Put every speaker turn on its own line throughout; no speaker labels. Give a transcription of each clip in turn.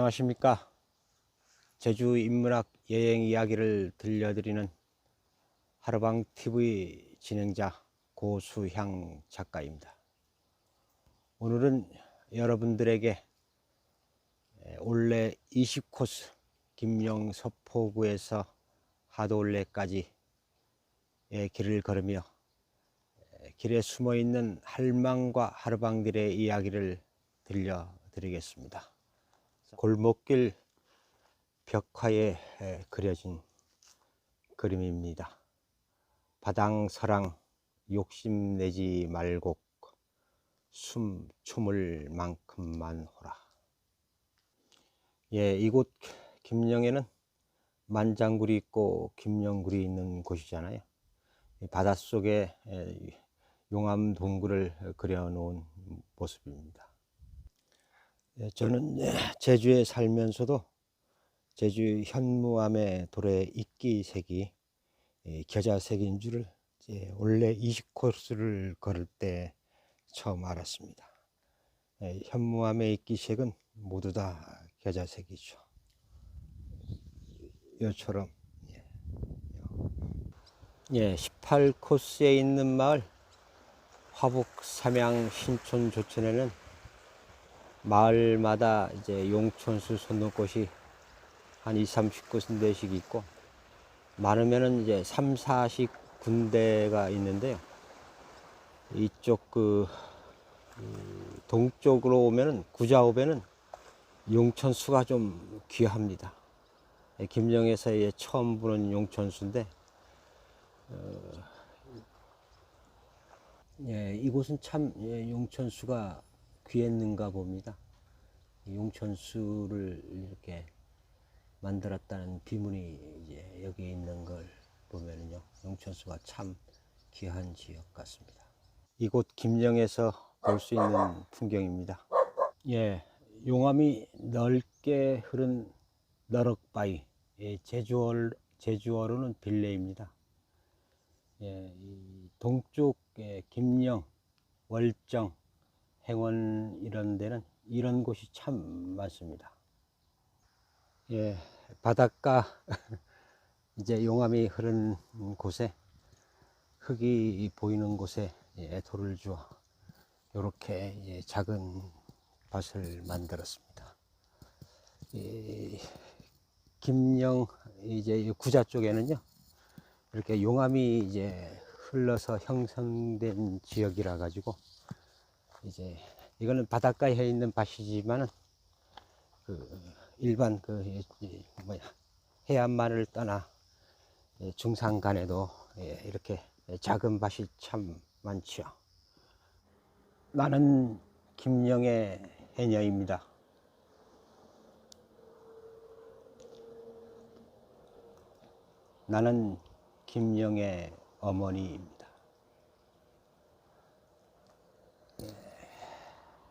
안녕하십니까. 제주 인문학 여행 이야기를 들려드리는 하루방TV 진행자 고수향 작가입니다. 오늘은 여러분들에게 올레 20코스 김영 서포구에서 하도올레까지의 길을 걸으며 길에 숨어있는 할망과 하루방들의 이야기를 들려드리겠습니다. 골목길 벽화에 그려진 그림입니다. 바당서랑 욕심내지 말고 숨 추물 만큼만 호라. 이곳 김영에는 만장굴이 있고 김영굴이 있는 곳이잖아요. 바닷속에 용암 동굴을 그려놓은 모습입니다. 저는 제주에 살면서도 제주 현무암의 돌에 이끼색이 겨자색인 줄을 원래 20코스를 걸을 때 처음 알았습니다. 현무암의 이끼색은 모두 다 겨자색이죠. 이처럼 18코스에 있는 마을 화북 삼양 신촌 조천에는 마을마다 이제 용천수 솟는꽃이 한 20-30군데씩 있고, 많으면은 이제 30-40군데가 있는데요. 이쪽 동쪽으로 오면은 구자읍에는 용천수가 좀 귀합니다. 김영에서 처음 보는 용천수인데, 이곳은 참 용천수가 귀했는가 봅니다. 용천수를 이렇게 만들었다는 비문이 이제 여기 있는 걸 보면요, 용천수가 참 귀한 지역 같습니다. 이곳 김영에서 볼 수 있는 풍경입니다. 용암이 넓게 흐른 너럭바위, 제주어로는 빌레입니다. 이 동쪽 김영, 월정, 행원 이런 데는 이런 곳이 참 많습니다. 바닷가 이제 용암이 흐르는 곳에, 흙이 보이는 곳에 돌을 주어 이렇게 작은 밭을 만들었습니다. 김영 이제 구자 쪽에는요, 이렇게 용암이 이제 흘러서 형성된 지역이라 가지고, 이제 이거는 바닷가에 있는 밭이지만은 일반 해안만을 떠나 중산간에도 이렇게 작은 밭이 참 많지요. 나는 김영의 해녀입니다. 나는 김영의 어머니입니다.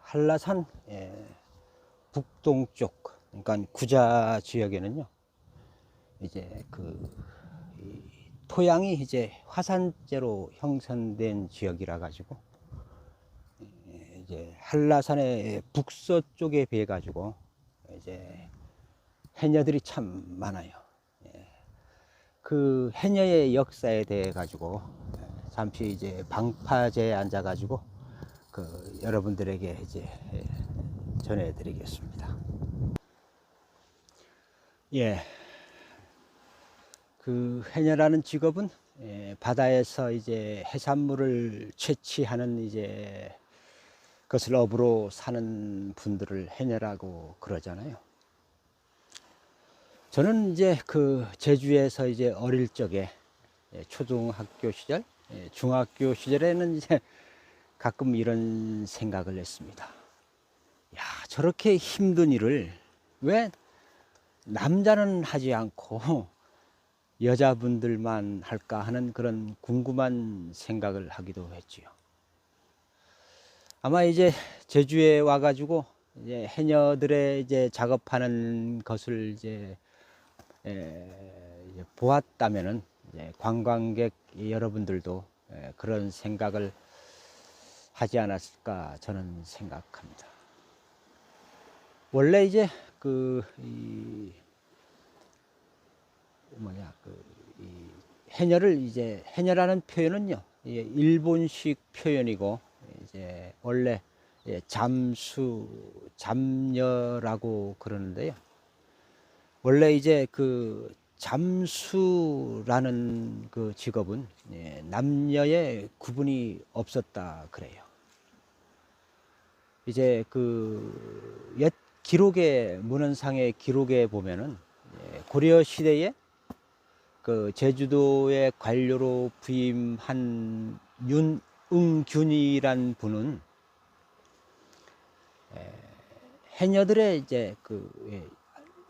한라산 북동쪽, 그러니까 구자 지역에는요, 이제 토양이 이제 화산재로 형성된 지역이라 가지고, 이제 한라산의 북서쪽에 비해 가지고 이제 해녀들이 참 많아요. 그 해녀의 역사에 대해 가지고 잠시 이제 방파제에 앉아 가지고 여러분들에게 이제 전해드리겠습니다. 그 해녀라는 직업은 바다에서 이제 해산물을 채취하는 이제 그것을 업으로 사는 분들을 해녀라고 그러잖아요. 저는 이제 제주에서 이제 어릴 적에 초등학교 시절, 중학교 시절에는 이제 가끔 이런 생각을 했습니다. 야, 저렇게 힘든 일을 왜 남자는 하지 않고 여자분들만 할까 하는 그런 궁금한 생각을 하기도 했지요. 아마 이제 제주에 와가지고 이제 해녀들의 이제 작업하는 것을 이제 보았다면은 이제 관광객 여러분들도 그런 생각을 하지 않았을까 저는 생각합니다. 원래 이제 해녀를 이제 해녀라는 표현은요, 일본식 표현이고 이제 원래 잠녀라고 그러는데요. 원래 이제 그 잠수라는 그 직업은 남녀의 구분이 없었다 그래요. 이제 그 옛 기록의 문헌상의 기록에 보면은 고려 시대에 그 제주도의 관료로 부임한 윤응균이란 분은 해녀들의 이제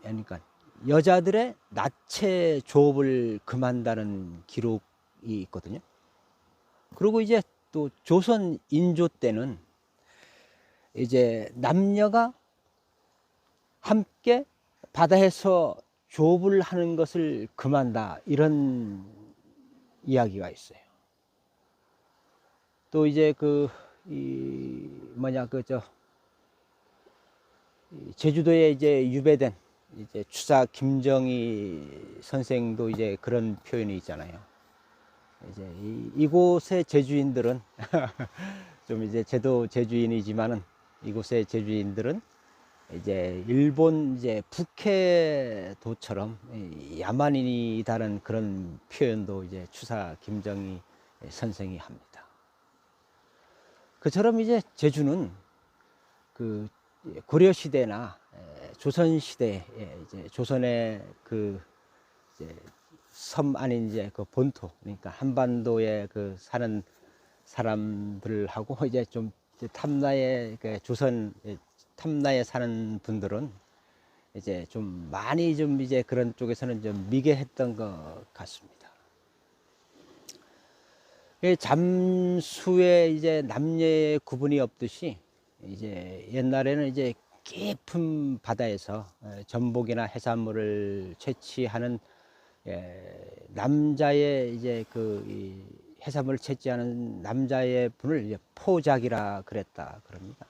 그러니까 여자들의 나체 조업을 금한다는 기록이 있거든요. 그리고 이제 또 조선 인조 때는 이제 남녀가 함께 바다에서 조업을 하는 것을 금한다, 이런 이야기가 있어요. 또 이제 제주도에 이제 유배된 이제 추사 김정희 선생도 이제 그런 표현이 있잖아요. 이제 이곳의 제주인들은 좀 이제 저도 제주인이지만은 이곳의 제주인들은 이제 일본 이제 북해도처럼 야만인이다는 그런 표현도 이제 추사 김정희 선생이 합니다. 그처럼 이제 제주는 그 고려 시대나 조선 시대에 이제 조선의 그 이제 섬 아닌 이제 그 본토, 그러니까 한반도에 그 사는 사람들하고 이제 좀 탐나에 조선 탐나에 사는 분들은 이제 좀 많이 좀 이제 그런 쪽에서는 좀 미개했던 것 같습니다. 잠수에 이제 남녀의 구분이 없듯이 이제 옛날에는 이제 깊은 바다에서 전복이나 해산물을 채취하는 남자의 이제 해산물을 채취하는 남자의 분을 이제 포작이라 그랬다 그럽니다.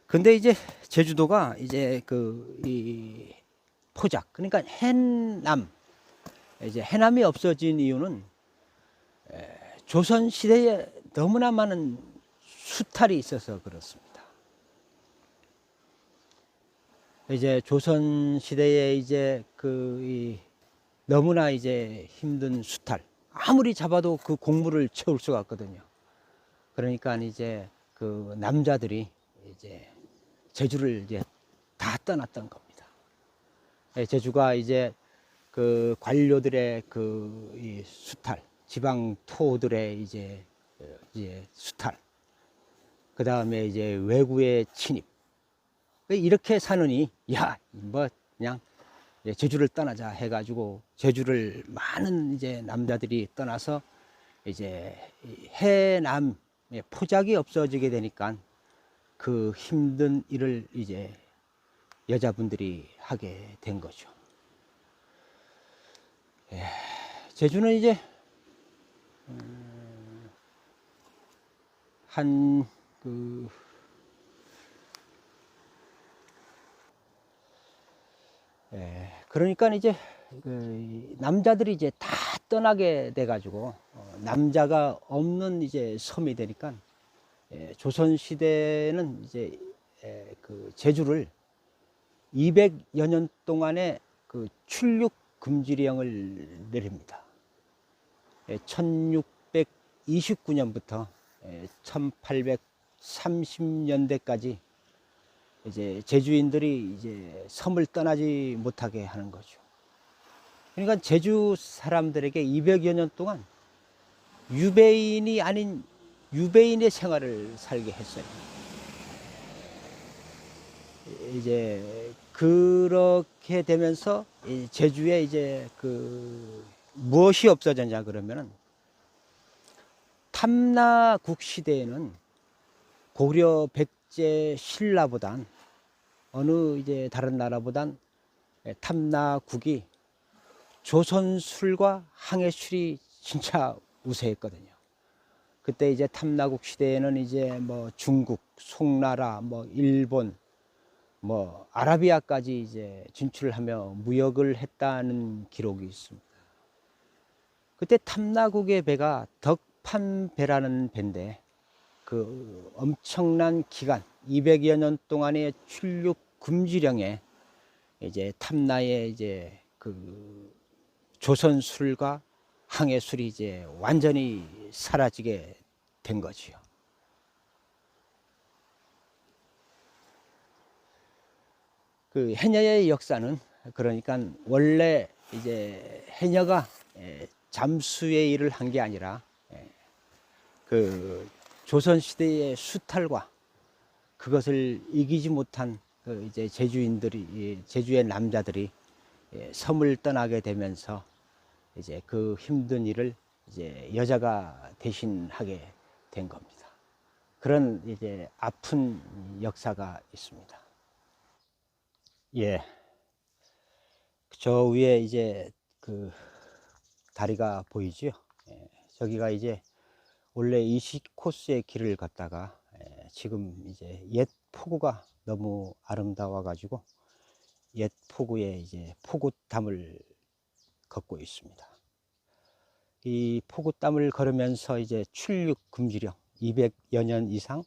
근데 이제 제주도가 이제 이 포작, 그러니까 해남, 이제 해남이 없어진 이유는 조선 시대에 너무나 많은 수탈이 있어서 그렇습니다. 이제 조선 시대에 이제 너무나 이제 힘든 수탈, 아무리 잡아도 그 곡물을 채울 수가 없거든요. 그러니까 이제 그 남자들이 이제 제주를 이제 다 떠났던 겁니다. 제주가 이제 그 관료들의 이 수탈, 지방 토들의 이제 수탈, 그 다음에 이제 외구의 침입, 이렇게 사느니 뭐 그냥 제주를 떠나자 해가지고 제주를 많은 이제 남자들이 떠나서 이제 해남 포작이 없어지게 되니까 그 힘든 일을 이제 여자분들이 하게 된 거죠. 제주는 이제 그러니까 이제 남자들이 이제 다 떠나게 돼 가지고 남자가 없는 이제 섬이 되니까 조선 시대는 이제 제주를 200여 년 동안의 출륙 금지령을 내립니다. 1629년부터 1830년대까지 이제 제주인들이 이제 섬을 떠나지 못하게 하는 거죠. 그러니까 제주 사람들에게 200여 년 동안 유배인이 아닌 유배인의 생활을 살게 했어요. 이제 그렇게 되면서 제주에 이제 무엇이 없어졌냐 그러면은, 탐나국 시대에는 고려 백제 신라보단 어느 이제 다른 나라보단 탐나국이 조선술과 항해술이 진짜 우세했거든요. 그때 이제 탐나국 시대에는 이제 뭐 중국, 송나라, 뭐 일본, 뭐 아라비아까지 이제 진출하며 무역을 했다는 기록이 있습니다. 그때 탐나국의 배가 덕판배라는 배인데 그 엄청난 기간 200여 년 동안의 출륙 금지령에 이제 탐나의 이제 그 조선술과 항해술이 이제 완전히 사라지게 된 거지요. 그 해녀의 역사는 그러니까 원래 이제 해녀가 잠수의 일을 한 게 아니라 그 조선 시대의 수탈과 그것을 이기지 못한 그 이제 제주인들이 제주의 남자들이 섬을 떠나게 되면서 이제 그 힘든 일을 이제 여자가 대신하게 된 겁니다. 그런 이제 아픈 역사가 있습니다. 예, 저 위에 이제 그 다리가 보이죠? 저기가 이제 원래 20코스의 길을 걷다가 지금 이제 옛 포구가 너무 아름다워 가지고 옛 포구에 이제 포구담을 걷고 있습니다. 이 포구담을 걸으면서 이제 출륙 금지령 200여 년 이상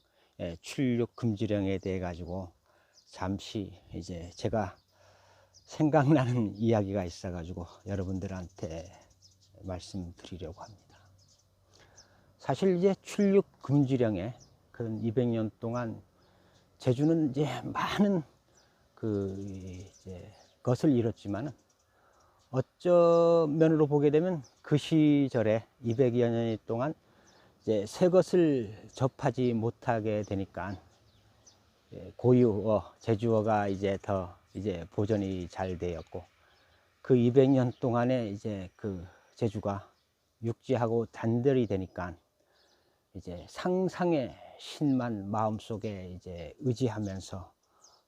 출륙 금지령에 대해 가지고 잠시 이제 제가 생각나는 이야기가 있어 가지고 여러분들한테 말씀드리려고 합니다. 사실 이제 출륙 금지령에 그 200년 동안 제주는 이제 많은 그 이제 것을 잃었지만은 어쩌 면으로 보게 되면 그 시절에 200여 년 동안 이제 새 것을 접하지 못하게 되니까 고유어 제주어가 이제 더 이제 보존이 잘 되었고 그 200년 동안에 이제 그 제주가 육지하고 단절이 되니까 이제 상상의 신만 마음속에 이제 의지하면서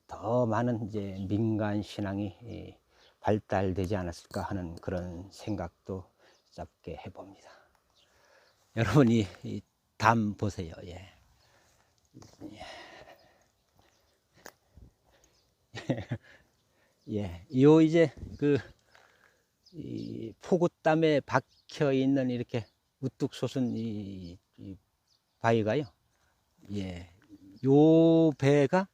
더 많은 이제 민간 신앙이 발달되지 않았을까 하는 그런 생각도 짧게 해봅니다. 여러분이 담 보세요. 예. 예. 요 이제 그 이 포구땀에 박혀 있는 이렇게 우뚝 솟은 이 바위가요. 예. 요 배가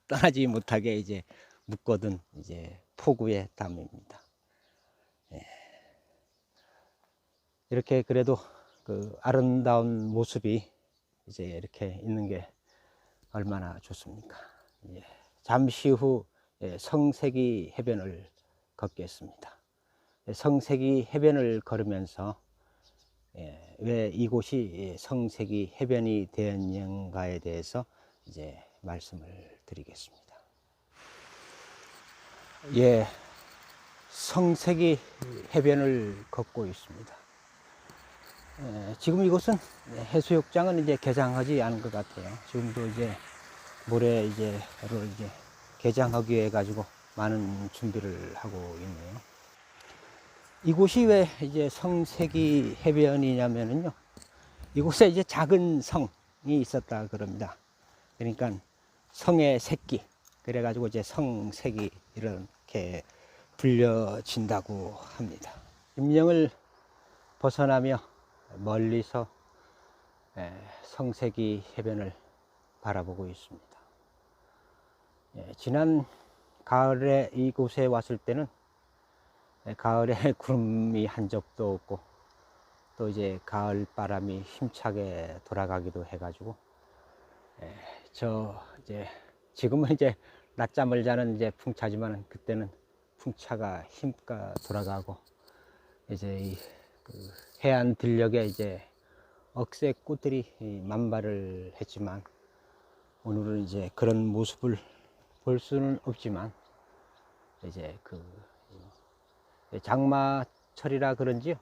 떠나지 못하게 이제 묶어둔 이제 포구의 담입니다. 예. 이렇게 그래도 그 아름다운 모습이 이제 이렇게 있는 게 얼마나 좋습니까? 예. 잠시 후 성세기 해변을 걷겠습니다. 성세기 해변을 걸으면서 왜 이곳이 성세기 해변이 되었는가에 대해서 이제 말씀을 드리겠습니다. 예, 성세기 해변을 걷고 있습니다. 지금 이곳은 해수욕장은 이제 개장하지 않은 것 같아요. 지금도 이제 모레 이제 개장하기 위해 가지고 많은 준비를 하고 있네요. 이곳이 왜 이제 성세기 해변이냐면요. 이곳에 이제 작은 성이 있었다 그럽니다. 그러니까 성의 새끼. 그래가지고 이제 성세기 이렇게 불려진다고 합니다. 임령을 벗어나며 멀리서 성세기 해변을 바라보고 있습니다. 지난 가을에 이곳에 왔을 때는 가을에 구름이 한 적도 없고 또 이제 가을 바람이 힘차게 돌아가기도 해가지고 저 이제 지금은 이제 낮잠을 자는 이제 풍차지만 그때는 풍차가 힘껏 돌아가고 이제 그 해안 들녘에 이제 억새 꽃들이 만발을 했지만 오늘은 이제 그런 모습을 볼 수는 없지만 이제 그 장마철이라 그런지요.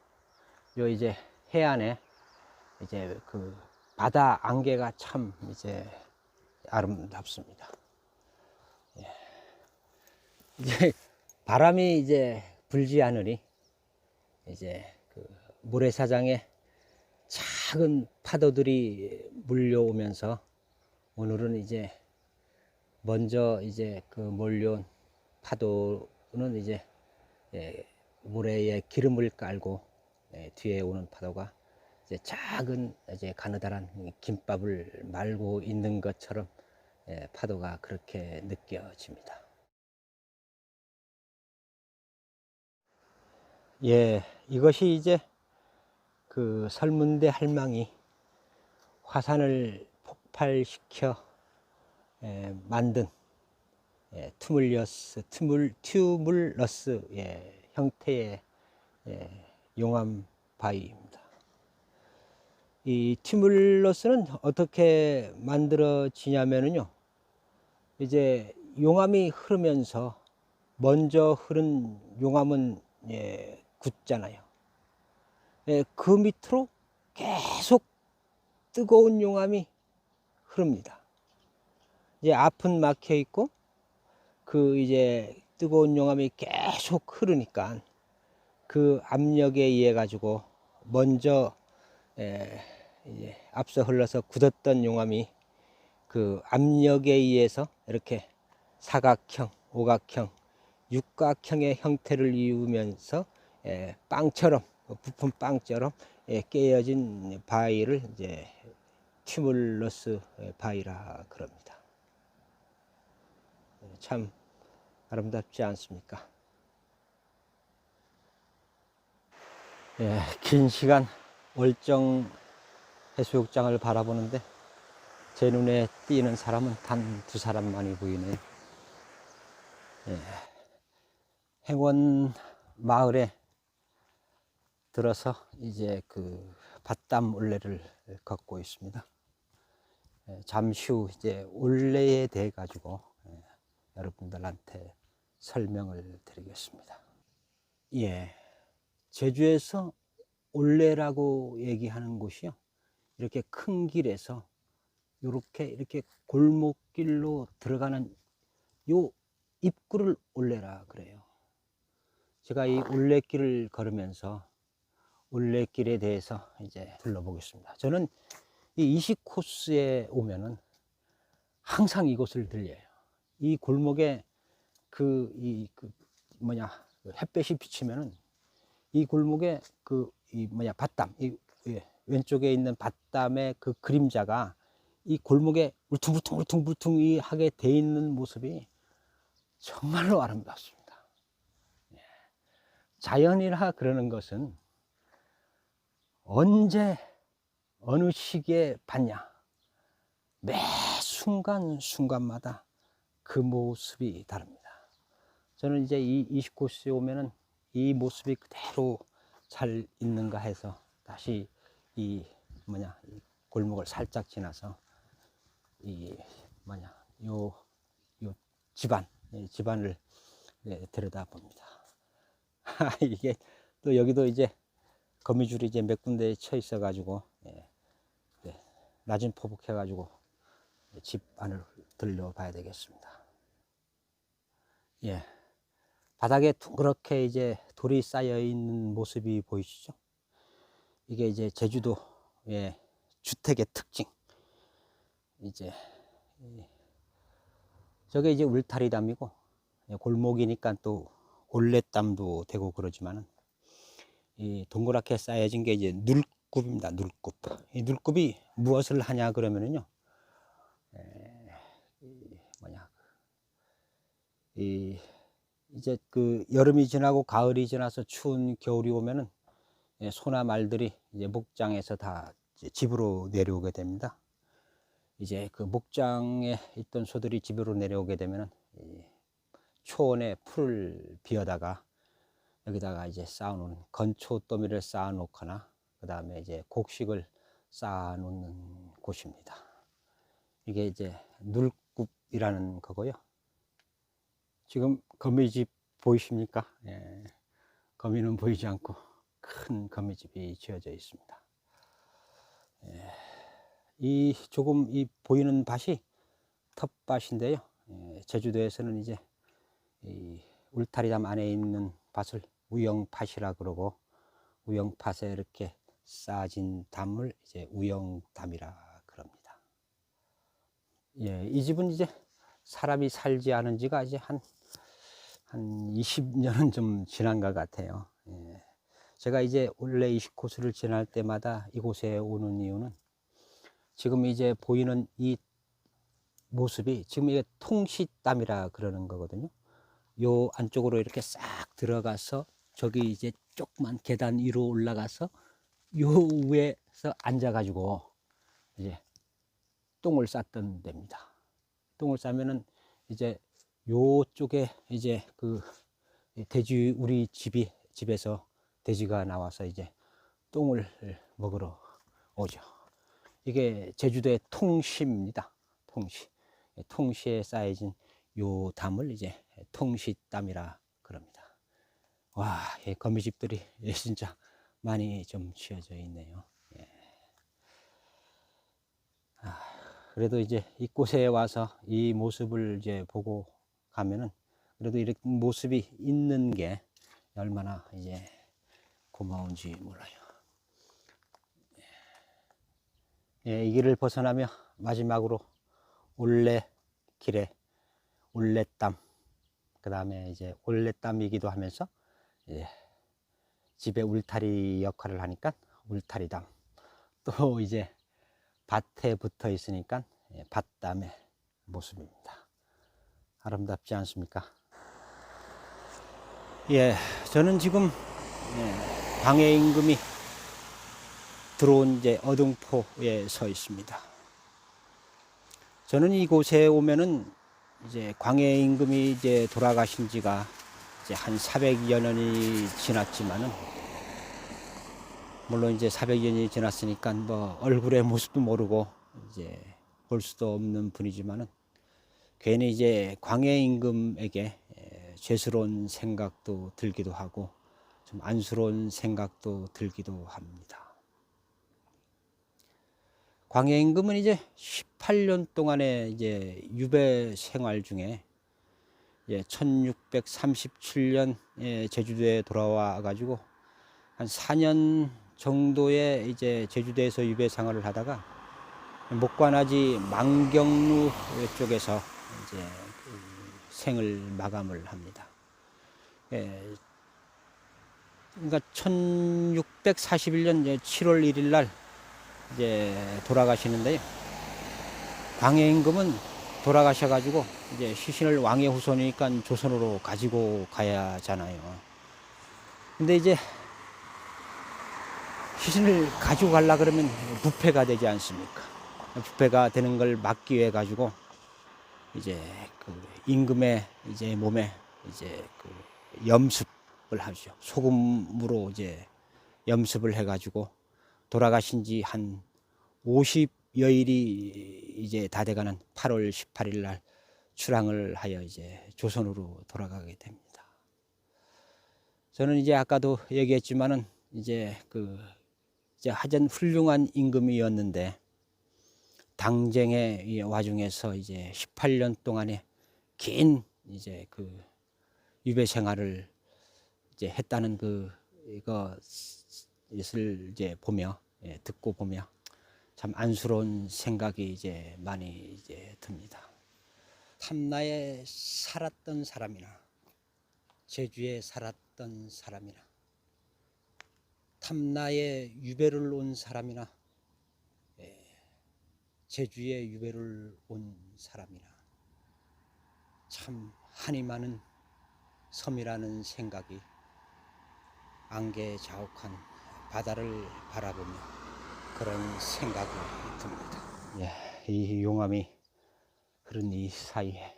요 이제 해안에 이제 그 바다 안개가 참 이제 아름답습니다. 예. 이제 바람이 이제 불지 않으니 이제 그 모래사장에 작은 파도들이 물려오면서 오늘은 이제 먼저 이제 그 몰려온 파도는 이제 모래에 기름을 깔고 뒤에 오는 파도가 이제 작은 이제 가느다란 김밥을 말고 있는 것처럼 파도가 그렇게 느껴집니다. 예, 이것이 이제 그 설문대 할망이 화산을 폭발시켜 만든 튜뮬러스 형태의 용암 바위입니다. 이 튜뮬러스는 어떻게 만들어지냐면요, 이제 용암이 흐르면서 먼저 흐른 용암은 굳잖아요. 그 밑으로 계속 뜨거운 용암이 흐릅니다. 이제 앞은 막혀 있고 그 이제 뜨거운 용암이 계속 흐르니까 그 압력에 의해 가지고 먼저 이제 앞서 흘러서 굳었던 용암이 그 압력에 의해서 이렇게 사각형, 오각형, 육각형의 형태를 이루면서 빵처럼, 부푼 빵처럼 깨어진 바위를 이제 튜뮬러스 바위라 그럽니다. 참 아름답지 않습니까? 긴 시간 월정 해수욕장을 바라보는데 제 눈에 띄는 사람은 단 2사람만이 보이네요. 행원 마을에 들어서 이제 그 밭담 올레를 걷고 있습니다. 잠시 후 이제 올레에 대해 가지고 여러분들한테 설명을 드리겠습니다. 예, 제주에서 올레라고 얘기하는 곳이요, 이렇게 큰 길에서 이렇게 골목길로 들어가는 요 입구를 올레라 그래요. 제가 이 올레길을 걸으면서 올레길에 대해서 이제 둘러보겠습니다. 저는 이 이식 코스에 오면은 항상 이곳을 들려요. 이 골목에 그 햇볕이 비치면은 이 골목에 밭담, 왼쪽에 있는 밭담의 그 그림자가 이 골목에 울퉁불퉁 하게 돼 있는 모습이 정말로 아름답습니다. 자연이라 그러는 것은 언제 어느 시기에 봤냐, 매 순간순간마다 그 모습이 다릅니다. 저는 이제 이 29시에 오면은 이 모습이 그대로 잘 있는가 해서 다시 이 골목을 살짝 지나서 요 집안을 들여다 봅니다. 이게 또 여기도 이제 거미줄이 이제 몇 군데 쳐 있어 가지고 낮은 포복해 가지고 집 안을 들려봐야 되겠습니다. 바닥에 둥그렇게 이제 돌이 쌓여 있는 모습이 보이시죠? 이게 이제 제주도의 주택의 특징. 이제 저게 이제 울타리담이고, 골목이니까 또 올레담도 되고 그러지만은 이 동그랗게 쌓여진 게 이제 눌굽입니다. 눌굽. 이 눌굽이 무엇을 하냐 그러면은요, 이제 그 여름이 지나고 가을이 지나서 추운 겨울이 오면은 소나 말들이 이제 목장에서 다 이제 집으로 내려오게 됩니다. 이제 그 목장에 있던 소들이 집으로 내려오게 되면은 초원에 풀을 비워다가 여기다가 이제 쌓아놓은 건초 더미를 쌓아놓거나 그 다음에 이제 곡식을 쌓아놓는 곳입니다. 이게 이제 눌굽이라는 거고요. 지금 거미집 보이십니까? 거미는 보이지 않고 큰 거미집이 지어져 있습니다. 이 보이는 밭이 텃밭인데요. 제주도에서는 이제 이 울타리담 안에 있는 밭을 우영밭이라 그러고, 우영밭에 이렇게 쌓아진 담을 이제 우영담이라 그럽니다. 이 집은 이제 사람이 살지 않은 지가 이제 한 20년은 좀 지난 것 같아요. 예. 제가 이제 원래 이곳을 지날 때마다 이곳에 오는 이유는 지금 이제 보이는 이 모습이 지금 이게 통시땀이라 그러는 거거든요. 요 안쪽으로 이렇게 싹 들어가서 저기 이제 조그만 계단 위로 올라가서 요 위에서 앉아가지고 이제 똥을 쌌던 데입니다. 똥을 싸면은 이제 요쪽에 이제 그 돼지 우리 집에서 돼지가 나와서 이제 똥을 먹으러 오죠. 이게 제주도의 통시입니다. 통시. 통시에 쌓여진 요 담을 이제 통시땀이라 그럽니다. 와, 이 거미집들이 진짜 많이 좀 지어져 있네요. 예. 그래도 이제 이곳에 와서 이 모습을 이제 보고 가면은 그래도 이렇게 모습이 있는 게 얼마나 이제 고마운지 몰라요. 예, 이 길을 벗어나며 마지막으로 올레길에 올레땀, 그 다음에 이제 올레땀이기도 하면서 예, 집에 울타리 역할을 하니까 울타리담, 또 이제 밭에 붙어 있으니까 밭담의 모습입니다. 아름답지 않습니까? 예, 저는 지금 광해 임금이 들어온 이제 어등포에 서 있습니다. 저는 이곳에 오면은 이제 광해 임금이 이제 돌아가신 지가 이제 한 400여 년이 지났지만은 물론 이제 400년이 지났으니까 뭐 얼굴의 모습도 모르고 이제 볼 수도 없는 분이지만은 괜히 이제 광해 임금에게 죄스러운 생각도 들기도 하고 좀 안쓰러운 생각도 들기도 합니다. 광해 임금은 이제 18년 동안의 이제 유배 생활 중에 1637년 제주도에 돌아와 가지고 한 4년 정도의 이제 제주도에서 유배 생활을 하다가 목관하지 망경루 쪽에서 이제 생을 마감을 합니다. 그러니까 1641년 7월 1일 날 이제 돌아가시는데요. 광해 임금은 돌아가셔가지고 이제 시신을 왕의 후손이니까 조선으로 가지고 가야 하잖아요. 근데 이제 시신을 가지고 가려 그러면 부패가 되지 않습니까? 부패가 되는 걸 막기 위해 가지고 이제 그 임금의 이제 몸에 이제 그 염습을 하죠. 소금으로 이제 염습을 해가지고 돌아가신 지 한 50여일이 이제 다 돼가는 8월 18일 날 출항을 하여 이제 조선으로 돌아가게 됩니다. 저는 이제 아까도 얘기했지만은 이제 그 이제 하여튼 훌륭한 임금이었는데 당쟁의 와중에서 이제 18년 동안의 긴 이제 그 유배 생활을 이제 했다는 그 이것을 이제 보며 듣고 보며 참 안쓰러운 생각이 이제 많이 이제 듭니다. 탐나에 살았던 사람이나 제주에 살았던 사람이나 탐나에 유배를 온 사람이나 제주에 유배를 온 사람이나 참 한이 많은 섬이라는 생각이 안개 자욱한 바다를 바라보며 그런 생각이 듭니다. 이 용암이 흐른 이 사이에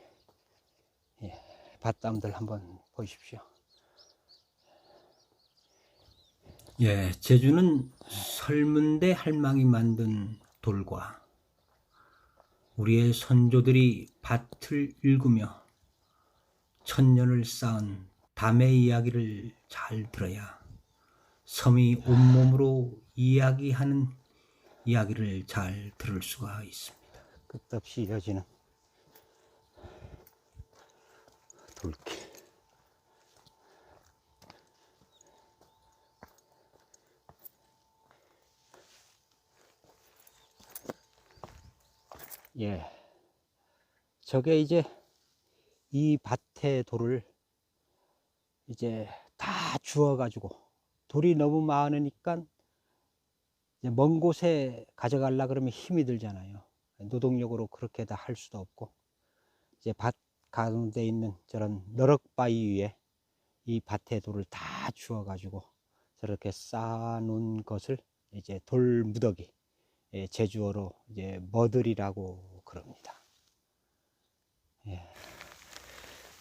밭담들 한번 보십시오. 제주는 설문대 할망이 만든 돌과 우리의 선조들이 밭을 일구며 천년을 쌓은 담의 이야기를 잘 들어야 섬이 온몸으로 이야기하는 이야기를 잘 들을 수가 있습니다. 끝없이 이어지는 돌길. 저게 이제 이 밭의 돌을 이제 다 주워 가지고, 돌이 너무 많으니까 이제 먼 곳에 가져가려 그러면 힘이 들잖아요. 노동력으로 그렇게 다 할 수도 없고, 이제 밭 가운데 있는 저런 너럭바위 위에 이 밭의 돌을 다 주워 가지고 저렇게 쌓아 놓은 것을 이제 돌무더기, 제주어로 이제 머들이라고 그럽니다. 예.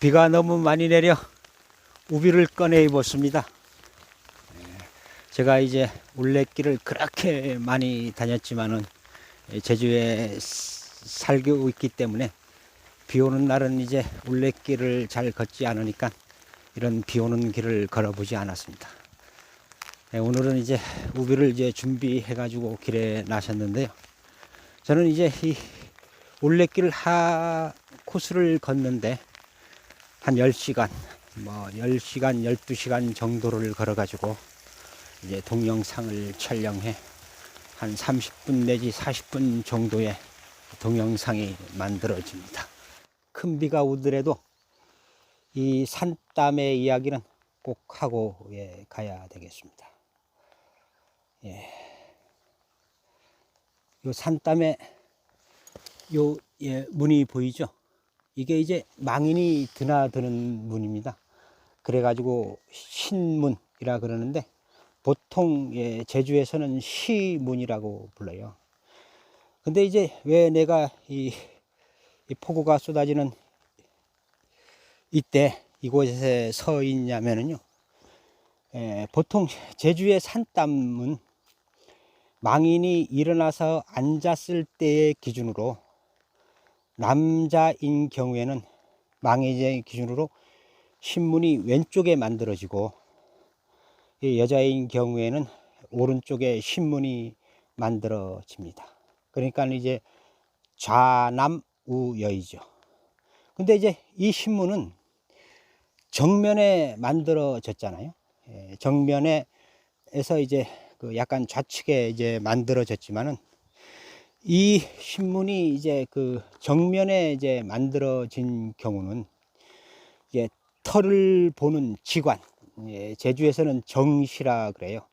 비가 너무 많이 내려 우비를 꺼내 입었습니다. 제가 이제 올레길을 그렇게 많이 다녔지만은 제주에 살고 있기 때문에 비 오는 날은 이제 올레길을 잘 걷지 않으니까 이런 비 오는 길을 걸어보지 않았습니다. 오늘은 이제 우비를 이제 준비해 가지고 길에 나섰는데요. 저는 이제 이 올레길 코스를 걷는데 한 10시간, 10시간, 12시간 정도를 걸어 가지고 이제 동영상을 촬영해 한 30분 내지 40분 정도의 동영상이 만들어집니다. 큰 비가 오더라도 이 산땀의 이야기는 꼭 하고 가야 되겠습니다. 요 산땀에 요 문이 보이죠? 이게 이제 망인이 드나드는 문입니다. 그래가지고 신문이라 그러는데 보통 제주에서는 시문이라고 불러요. 근데 이제 왜 내가 이 폭우가 쏟아지는 이때 이곳에 서 있냐면은요, 보통 제주의 산땀은 망인이 일어나서 앉았을 때의 기준으로, 남자인 경우에는 망인의 기준으로 신문이 왼쪽에 만들어지고, 여자인 경우에는 오른쪽에 신문이 만들어집니다. 그러니까 이제 좌남우여이죠. 근데 이제 이 신문은 정면에 만들어졌잖아요. 정면에서 이제 그 약간 좌측에 이제 만들어졌지만은, 이 신문이 이제 그 정면에 이제 만들어진 경우는 이제 터를 보는 직관, 제주에서는 정시라 그래요.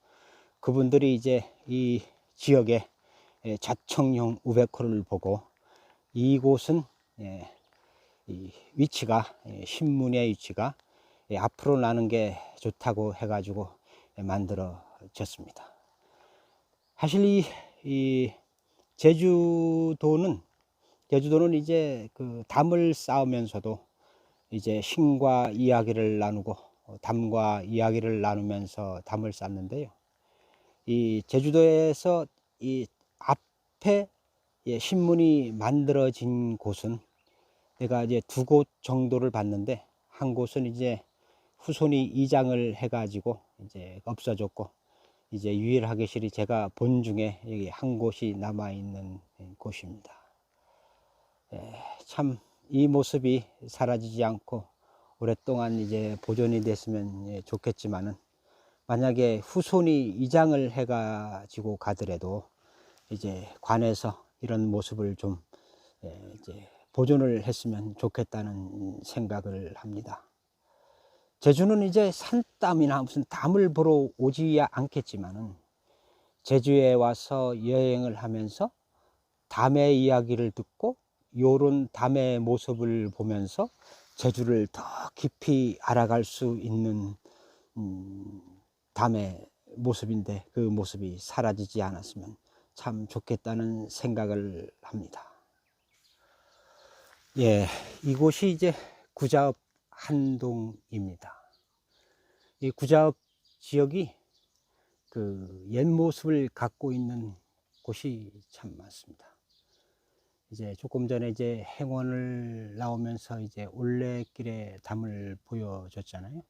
그분들이 이제 이 지역에 자청용 우베코를 보고, 이곳은 이 위치가, 신문의 위치가 앞으로 나는 게 좋다고 해가지고 만들어졌습니다. 사실 이 제주도는 이제 그 담을 쌓으면서도 이제 신과 이야기를 나누고, 담과 이야기를 나누면서 담을 쌓는데요. 이 제주도에서 이 앞에 신문이 만들어진 곳은 내가 이제 2곳 정도를 봤는데, 한 곳은 이제 후손이 이장을 해가지고 이제 없어졌고, 이제 유일하게실이 제가 본 중에 여기 한 곳이 남아 있는 곳입니다. 참 이 모습이 사라지지 않고 오랫동안 이제 보존이 됐으면 좋겠지만은, 만약에 후손이 이장을 해가지고 가더라도 이제 관에서 이런 모습을 좀 이제 보존을 했으면 좋겠다는 생각을 합니다. 제주는 이제 산땀이나 무슨 담을 보러 오지 않겠지만은, 제주에 와서 여행을 하면서 담의 이야기를 듣고 요런 담의 모습을 보면서 제주를 더 깊이 알아갈 수 있는 담의 모습인데, 그 모습이 사라지지 않았으면 참 좋겠다는 생각을 합니다. 이곳이 이제 구자읍 한동입니다. 이 구자읍 지역이 그 옛 모습을 갖고 있는 곳이 참 많습니다. 이제 조금 전에 이제 행원을 나오면서 이제 올레길에 담을 보여줬잖아요.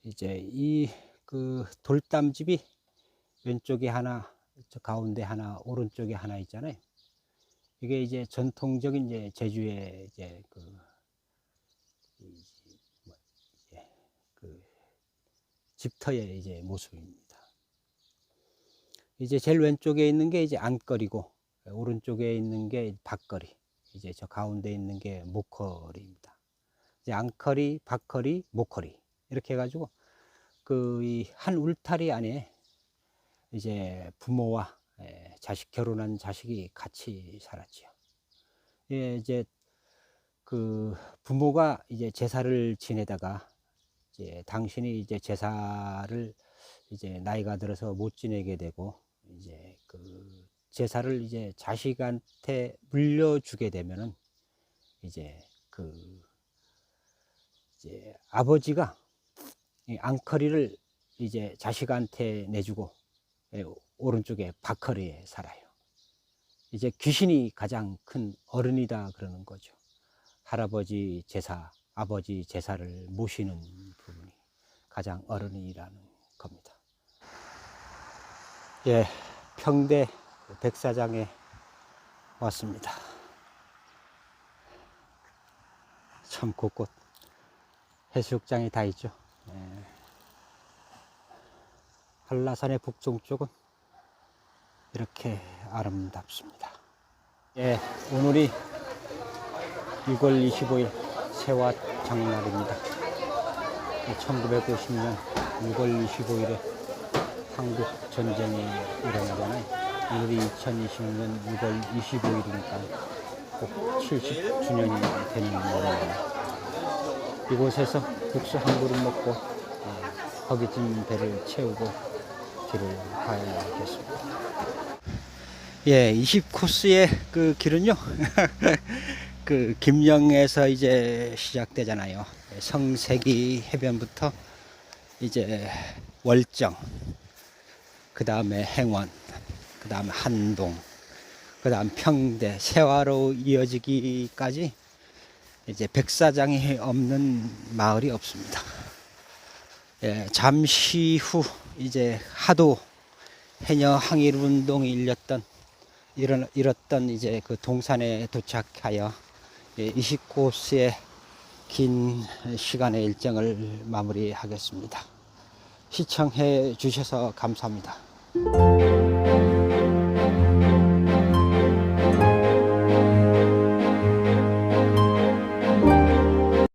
이제 이 그 돌담집이 왼쪽에 하나, 저 가운데 하나, 오른쪽에 하나 있잖아요. 이게 이제 전통적인 이제 제주의 이제 그 집터의 이제 모습입니다. 이제 제일 왼쪽에 있는 게 이제 안거리고, 오른쪽에 있는 게 밭거리, 이제 저 가운데 있는 게 목거리입니다. 이제 앙커리, 박커리, 목커리 이렇게 해가지고 그 이 한 울타리 안에 이제 부모와 자식, 결혼한 자식이 같이 살았지요. 예, 이제 그 부모가 이제 제사를 지내다가 이제 당신이 이제 제사를 이제 나이가 들어서 못 지내게 되고 이제 그 제사를 이제 자식한테 물려주게 되면은 이제 그 이제 아버지가 이 앙커리를 이제 자식한테 내주고 오른쪽에 박커리에 살아요. 이제 귀신이 가장 큰 어른이다 그러는 거죠. 할아버지 제사, 아버지 제사를 모시는 부분이 가장 어른이라는 겁니다. 예, 평대 백사장에 왔습니다. 참 곳곳 해수욕장이 다 있죠. 예. 한라산의 북쪽 쪽은 이렇게 아름답습니다. 예, 오늘이 6월 25일 세화 장날입니다. 1950년 6월 25일에 한국 전쟁이 일어나잖아요. 오늘이 2020년 6월 25일이니까 꼭 70주년이 되는 날입니다. 이곳에서 국수 한 그릇 먹고 허기진 배를 채우고 길을 가야겠습니다. 예, 20코스의 그 길은요, 그 김영에서 이제 시작되잖아요. 성세기 해변부터 이제 월정, 그 다음에 행원, 그 다음에 한동, 그 다음 평대, 세화로 이어지기까지 이제 백사장이 없는 마을이 없습니다. 예, 잠시 후 이제 하도 해녀 항일 운동이 일었던 이제 그 동산에 도착하여 20코스의 긴 시간의 일정을 마무리하겠습니다. 시청해 주셔서 감사합니다.